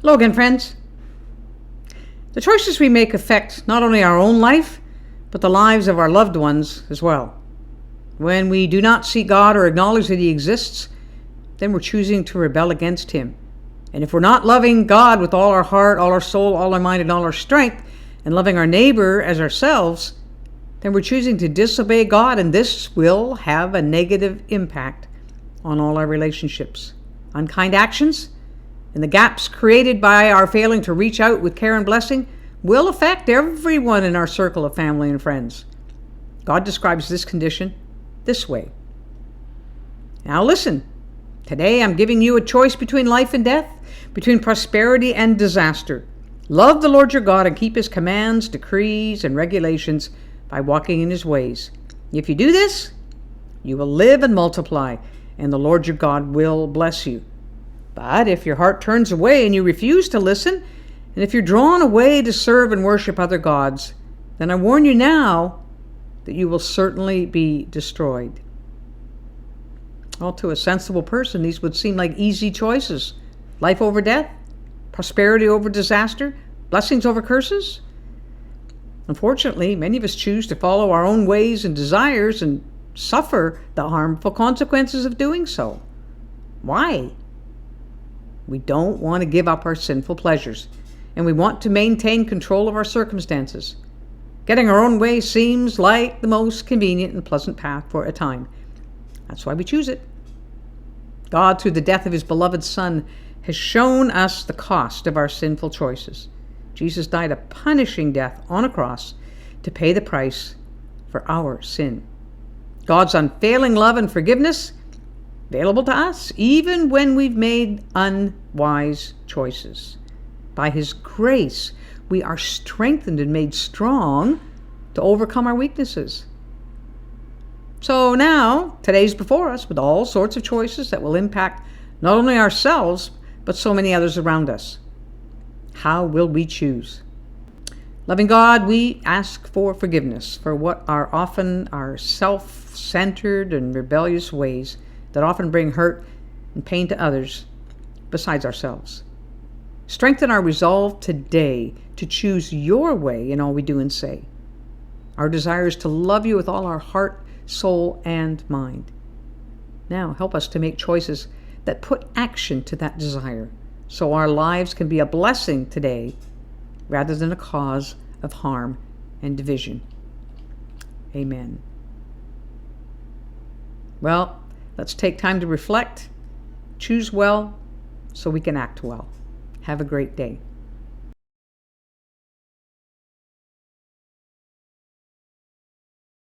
Hello again, friends. The choices we make affect not only our own life, but the lives of our loved ones as well. When we do not see God or acknowledge that He exists, then we're choosing to rebel against Him. And if we're not loving God with all our heart, all our soul, all our mind, and all our strength, and loving our neighbor as ourselves, then we're choosing to disobey God, and this will have a negative impact on all our relationships. Unkind actions and the gaps created by our failing to reach out with care and blessing will affect everyone in our circle of family and friends. God describes this condition this way. Now listen, today I'm giving you a choice between life and death, between prosperity and disaster. Love the Lord your God and keep His commands, decrees, and regulations by walking in His ways. If you do this, you will live and multiply, and the Lord your God will bless you. But if your heart turns away and you refuse to listen, and if you're drawn away to serve and worship other gods, then I warn you now that you will certainly be destroyed. Well, to a sensible person, these would seem like easy choices. Life over death, prosperity over disaster, blessings over curses. Unfortunately, many of us choose to follow our own ways and desires and suffer the harmful consequences of doing so. Why? We don't want to give up our sinful pleasures, and we want to maintain control of our circumstances. Getting our own way seems like the most convenient and pleasant path for a time. That's why we choose it. God, through the death of His beloved Son, has shown us the cost of our sinful choices. Jesus died a punishing death on a cross to pay the price for our sin. God's unfailing love and forgiveness available to us even when we've made unwise choices. By His grace, we are strengthened and made strong to overcome our weaknesses. So now, today's before us with all sorts of choices that will impact not only ourselves, but so many others around us. How will we choose? Loving God, we ask for forgiveness for what are often our self-centered and rebellious ways that often bring hurt and pain to others besides ourselves. Strengthen our resolve today to choose your way in all we do and say. Our desire is to love you with all our heart, soul, and mind. Now help us to make choices that put action to that desire, so our lives can be a blessing today rather than a cause of harm and division. Amen. Well, let's take time to reflect, choose well, so we can act well. Have a great day.